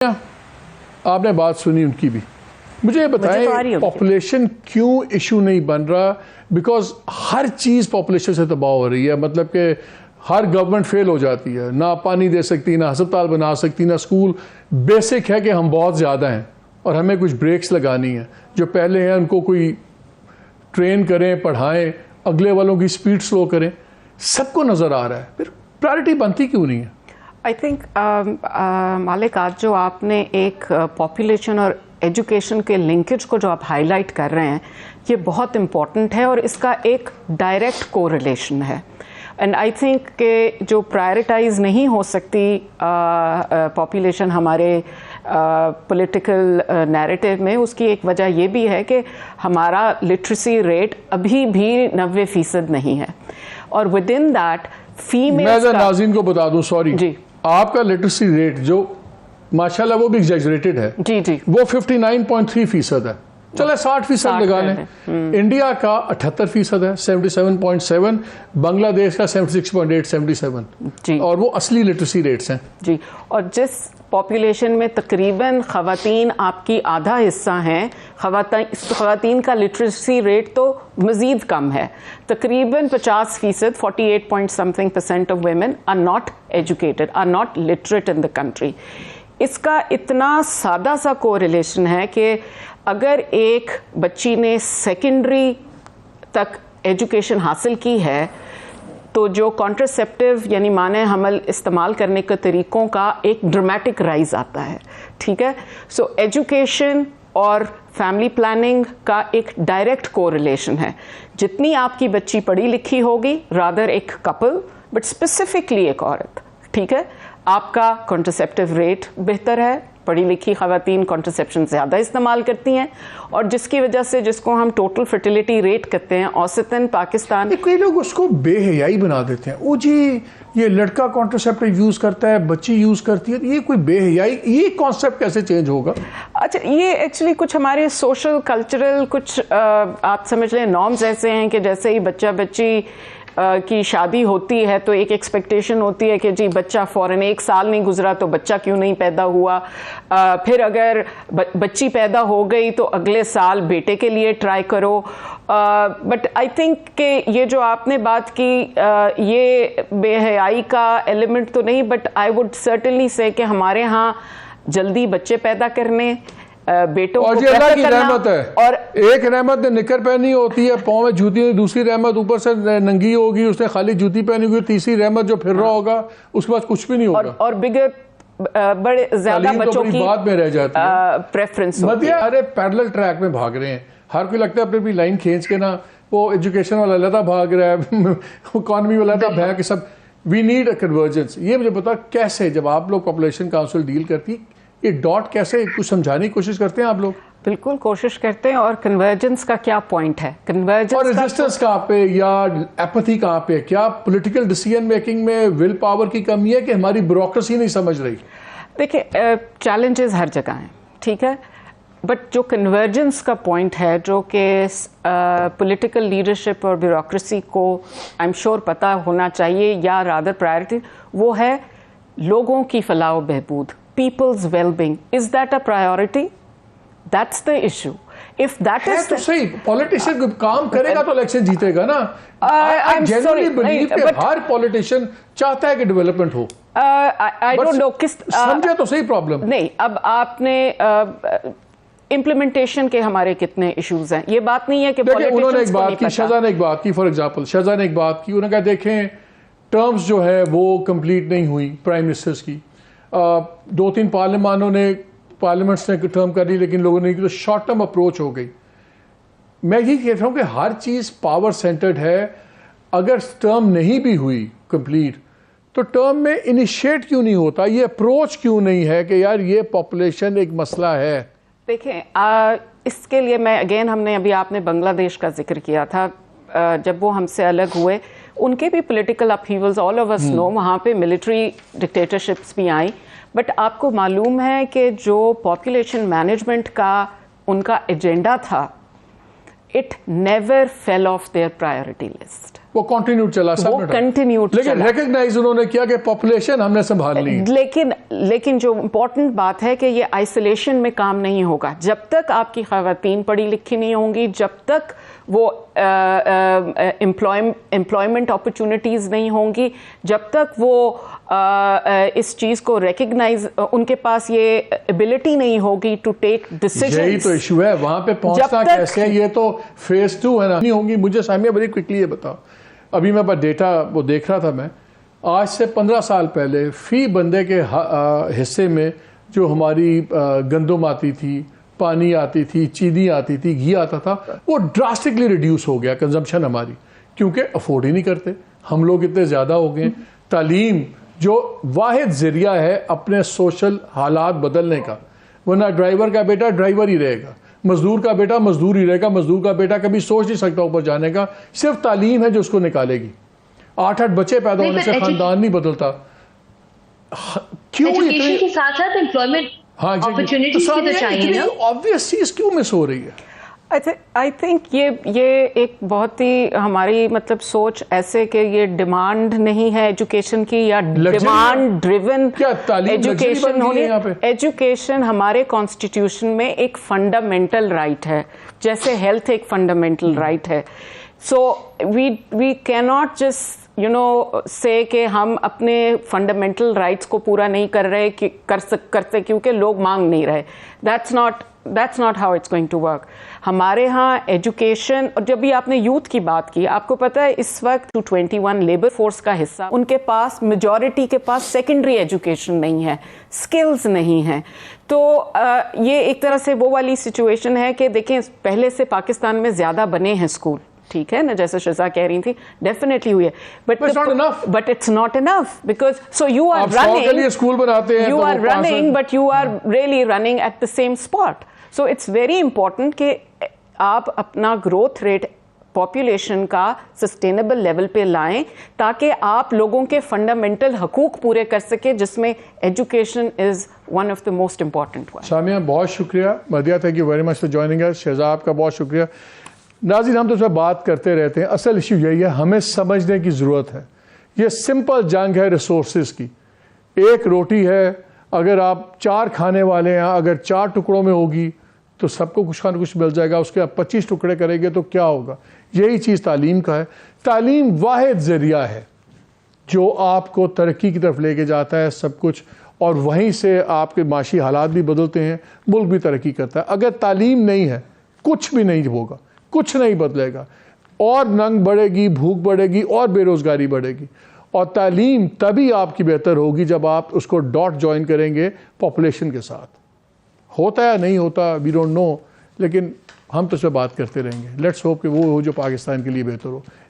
آپ نے بات سنی ان کی بھی. مجھے یہ بتائیں پاپولیشن کیوں ایشو نہیں بن رہا؟ بیکاز ہر چیز پاپولیشن سے تباہ ہو رہی ہے. مطلب کہ ہر گورنمنٹ فیل ہو جاتی ہے, نہ پانی دے سکتی, نہ ہسپتال بنا سکتی, نہ اسکول. بیسک ہے کہ ہم بہت زیادہ ہیں اور ہمیں کچھ بریکس لگانی ہیں. جو پہلے ہیں ان کو کوئی ٹرین کریں, پڑھائیں, اگلے والوں کی سپیڈ سلو کریں. سب کو نظر آ رہا ہے, پھر پرائرٹی بنتی کیوں نہیں ہے؟ آئی تھنک مالک, آج جو آپ نے ایک پاپولیشن اور ایجوکیشن کے لنکیج کو جو آپ ہائی لائٹ کر رہے ہیں, یہ بہت امپورٹنٹ ہے اور اس کا ایک ڈائریکٹ کو ریلیشن ہے. اینڈ آئی تھنک کہ جو پرائرٹائز نہیں ہو سکتی پاپولیشن ہمارے پولیٹیکل نیریٹو میں, اس کی ایک وجہ یہ بھی ہے کہ ہمارا لٹریسی ریٹ ابھی بھی 90% نہیں ہے. اور ود ان دیٹ فیمیل, میں ناظرین کو بتا دوں, سوری جی, آپ کا لٹریسی ریٹ جو ماشاءاللہ وہ بھی ایگزیجریٹڈ ہے, جی جی, وہ 59.3% ہے. چلے 60% لگا لیں. انڈیا کا 78% ہے, 77.7. بنگلہ دیش کا 76.8, 77. جی, اور وہ اصلی لٹریسی ریٹس ہیں. جی. اور جس پاپولیشن میں تقریباً خواتین آپ کی آدھا حصہ ہیں, خواتین کا لٹریسی ریٹ تو مزید کم ہے. تقریباً 50%, 48% of women are not educated, are not literate in the country. اس کا اتنا سادہ سا کو ریلیشن ہے کہ اگر ایک بچی نے سیکنڈری تک ایجوکیشن حاصل کی ہے تو جو کانٹرسیپٹیو یعنی مانع حمل استعمال کرنے کے طریقوں کا ایک ڈرامیٹک رائز آتا ہے. ٹھیک ہے. سو ایجوکیشن اور فیملی پلاننگ کا ایک ڈائریکٹ کو ریلیشن ہے. جتنی آپ کی بچی پڑھی لکھی ہوگی, رادر ایک کپل بٹ اسپیسیفکلی ایک عورت, ٹھیک ہے, آپ کا کانٹرسیپٹیو ریٹ بہتر ہے. پڑھی لکھی خواتین کانٹرسیپشن زیادہ استعمال کرتی ہیں, اور جس کی وجہ سے جس کو ہم ٹوٹل فرٹیلیٹی ریٹ کہتے ہیں اوسطاً پاکستان. کئی لوگ اس کو بے حیائی بنا دیتے ہیں. او جی یہ لڑکا کانٹرسیپٹیو یوز کرتا ہے, بچی یوز کرتی ہے, یہ کوئی بے حیائی, یہ کانسیپٹ کیسے چینج ہوگا؟ اچھا, یہ ایکچولی کچھ ہمارے سوشل کلچرل کچھ آپ سمجھ لیں نارمز ایسے ہیں کہ جیسے ہی بچہ بچی کی شادی ہوتی ہے تو ایک ایکسپیکٹیشن ہوتی ہے کہ جی بچہ فوراً 1 سال نہیں گزرا تو بچہ کیوں نہیں پیدا ہوا, پھر اگر بچی پیدا ہو گئی تو اگلے سال بیٹے کے لیے ٹرائی کرو. بٹ آئی تھنک کہ یہ جو آپ نے بات کی یہ بے حیائی کا ایلیمنٹ تو نہیں, بٹ آئی وڈ سرٹنلی سے کہ ہمارے ہاں جلدی بچے پیدا کرنے, بیٹوں اور کو یہ اللہ کی رحمت ہے. اور ایک رحمت نے نکر پہنی ہوتی ہے, پاؤں میں جوتی, دوسری رحمت اوپر سے ننگی ہوگی, اس نے خالی جوتی پہنی ہوئی, تیسری رحمت جو پھر رہا ہوگا اس کے بعد کچھ بھی نہیں ہوگا. اور بگر بڑے زیادہ بچوں کی بات میں رہ جاتی ہے پریفرنس. ارے پیرلل ٹریک میں بھاگ رہے ہیں, ہر کوئی لگتا ہے اپنی اپنی لائن کھینچ کے نا, وہ ایجوکیشن والا علیحدہ بھاگ رہا ہے, اکانومی والا علیحدہ بھاگ کے, سب وی نیڈ اے کنورجنس. یہ مجھے بتا کیسے جب آپ لوگ پاپولیشن کاؤنسل ڈیل کرتی, یہ ڈاٹ کیسے کچھ سمجھانے کی کوشش کرتے ہیں آپ لوگ؟ بالکل کوشش کرتے ہیں. اور کنورجنس کا کیا پوائنٹ ہے؟ کنورجنس اور ریزسٹنس کہاں پہ یا ایپتھی کہاں پہ؟ کیا پولیٹیکل ڈیسیژن میکنگ میں ول پاور کی کمی ہے کہ ہماری بیوروکریسی نہیں سمجھ رہی؟ دیکھیں چیلنجز ہر جگہ ہیں, ٹھیک ہے, بٹ جو کنورجنس کا پوائنٹ ہے جو کہ پولیٹیکل لیڈرشپ اور بیوروکریسی کو آئی ایم شیور پتہ ہونا چاہیے یا رادر پرائرٹی, وہ ہے لوگوں کی فلاح و بہبود, people's well-being. Is that a priority? That's the issue. If that is تو صحیح, پولیٹیشین کام کرے گا تو الیکشن جیتے گا نا. I genuinely believe کہ ہر پولیٹیشین چاہتا ہے کہ development who. I don't know کس سمجھے تو صحیح پرابلم. نہیں, اب آپ نے امپلیمنٹیشن کے ہمارے کتنے ایشوز ہیں, یہ بات نہیں ہے کہ انہوں نے ایک بات کی, شہزاد نے ایک بات کی, فار ایگزامپل شہزاد نے ایک بات کی, انہوں نے کہا دیکھیں ٹرمز جو ہے وہ کمپلیٹ نہیں ہوئی پرائم منسٹرز کی, 2-3 پارلیمنٹس نے ٹرم کر لی لیکن لوگوں نے شارٹ ٹرم اپروچ ہو گئی. میں یہی کہتا ہوں کہ ہر چیز پاور سینٹرڈ ہے. اگر ٹرم نہیں بھی ہوئی کمپلیٹ تو ٹرم میں انیشیٹ کیوں نہیں ہوتا, یہ اپروچ کیوں نہیں ہے کہ یار یہ پاپولیشن ایک مسئلہ ہے؟ دیکھیں اس کے لیے میں اگین, ہم نے ابھی آپ نے بنگلہ دیش کا ذکر کیا تھا, جب وہ ہم سے الگ ہوئے ان کے بھی پولیٹیکل اپہیولز آل آف اس نو, وہاں پہ ملٹری ڈکٹیٹرشپس بھی آئیں, بٹ آپ کو معلوم ہے کہ جو پاپولیشن مینجمنٹ کا ان کا ایجنڈا تھا, it never fell off their priority list. وہ کنٹینیو چلا وہ continued لیکن چلا. ریکگنائز انہوں نے کیا کہ پاپولیشن ہم نے سنبھال لی ہے. لیکن جو امپورٹنٹ بات ہے کہ یہ آئسولیشن میں کام نہیں ہوگا. جب تک آپ کی خواتین پڑھی لکھی نہیں ہوں گی, جب تک وہ امپلائمنٹ اپرچونٹیز نہیں ہوں گی, جب تک وہ اس چیز کو ریکگنائز, ان کے پاس یہ ایبلٹی نہیں ہوگی ٹو ٹیک ڈیسیژنز. یہی تو ایشو ہے, وہاں پہ پہنچنا کیسے ہے, یہ تو فیز 2 ہے نا. نہیں ہوں گی. مجھے سامیہ بڑی کوئکلی یہ بتاؤ, ابھی میں ڈیٹا وہ دیکھ رہا تھا, میں آج سے 15 سال پہلے فی بندے کے حصے میں جو ہماری گندم آتی تھی, پانی آتی تھی, چینی آتی تھی, گھی آتا تھا, وہ ڈراسٹکلی ریڈیوس ہو گیا کنزمپشن ہماری, کیونکہ افورڈ ہی نہیں کرتے ہم لوگ, اتنے زیادہ ہو گئے. تعلیم جو واحد ذریعہ ہے اپنے سوشل حالات بدلنے کا, ورنہ ڈرائیور کا بیٹا ڈرائیور ہی رہے گا, مزدور کا بیٹا مزدور ہی رہے گا, مزدور کا بیٹا کبھی سوچ نہیں سکتا اوپر جانے کا. صرف تعلیم ہے جو اس کو نکالے گی. 8 بچے پیدا ہونے سے خاندان نہیں بدلتا. کیوں ایجوکیشن کے ساتھ ساتھ امپلائمنٹ اپرچونٹیز بھی تو چاہیے نا. obvious چیز کیوں مس ہو رہی ہے؟ آئی تھنک یہ ایک بہت ہی ہماری مطلب سوچ ایسے کہ یہ ڈیمانڈ نہیں ہے ایجوکیشن کی, یا ڈیمانڈ ڈریون ایجوکیشن ہونی. ایجوکیشن ہمارے کانسٹیٹیوشن میں ایک فنڈامنٹل رائٹ ہے, جیسے ہیلتھ ایک فنڈامنٹل رائٹ ہے. سو وی کی ناٹ جسٹ سے کہ ہم اپنے فنڈامنٹل رائٹس کو پورا نہیں کر رہے کرتے کیونکہ لوگ مانگ نہیں رہے. That's not how it's going to work. ہمارے ہاں ایجوکیشن, اور جب بھی آپ نے یوتھ کی بات کی, آپ کو پتا ہے اس وقت 221 لیبر فورس کا حصہ, ان کے پاس میجورٹی کے پاس سیکنڈری ایجوکیشن نہیں ہے, سکلز نہیں ہیں. تو یہ ایک طرح سے وہ والی سچویشن ہے کہ دیکھیں پہلے سے پاکستان میں زیادہ بنے ہیں اسکول, ٹھیک ہے نا, جیسے شزا کہہ رہی تھی, ڈیفینیٹلی ہوئی ہے, but it's not enough, because so you are running but you are really running at the same spot. So it's very important کہ آپ اپنا گروتھ ریٹ پاپولیشن کا سسٹینیبل لیول پہ لائیں, تاکہ آپ لوگوں کے فنڈامنٹل حقوق پورے کر سکیں, جس میں education is one of the most important. Samia بہت شکریہ. Madiya, thank you very much for joining us. Shehzad آپ کا بہت شکریہ. ناظرین, ہم تو اس میں بات کرتے رہتے ہیں, اصل ایشو یہی ہے, ہمیں سمجھنے کی ضرورت ہے. یہ سمپل جنگ ہے ریسورسز کی. ایک روٹی ہے, اگر آپ 4 کھانے والے ہیں, اگر 4 ٹکڑوں میں ہوگی تو سب کو کچھ کچھ مل جائے گا, اس کے آپ 25 ٹکڑے کریں گے تو کیا ہوگا. یہی چیز تعلیم کا ہے. تعلیم واحد ذریعہ ہے جو آپ کو ترقی کی طرف لے کے جاتا ہے سب کچھ, اور وہیں سے آپ کے معاشی حالات بھی بدلتے ہیں, ملک بھی ترقی کرتا ہے. اگر تعلیم نہیں ہے کچھ بھی نہیں ہوگا, کچھ نہیں بدلے گا, اور ننگ بڑھے گی, بھوک بڑھے گی, اور بے روزگاری بڑھے گی. اور تعلیم تبھی آپ کی بہتر ہوگی جب آپ اس کو ڈاٹ جوائن کریں گے پاپولیشن کے ساتھ. ہوتا ہے نہیں ہوتا, وی ڈونٹ نو, لیکن ہم تو اس پہ بات کرتے رہیں گے. لیٹس ہوپ کہ وہ ہو جو پاکستان کے لیے بہتر ہو.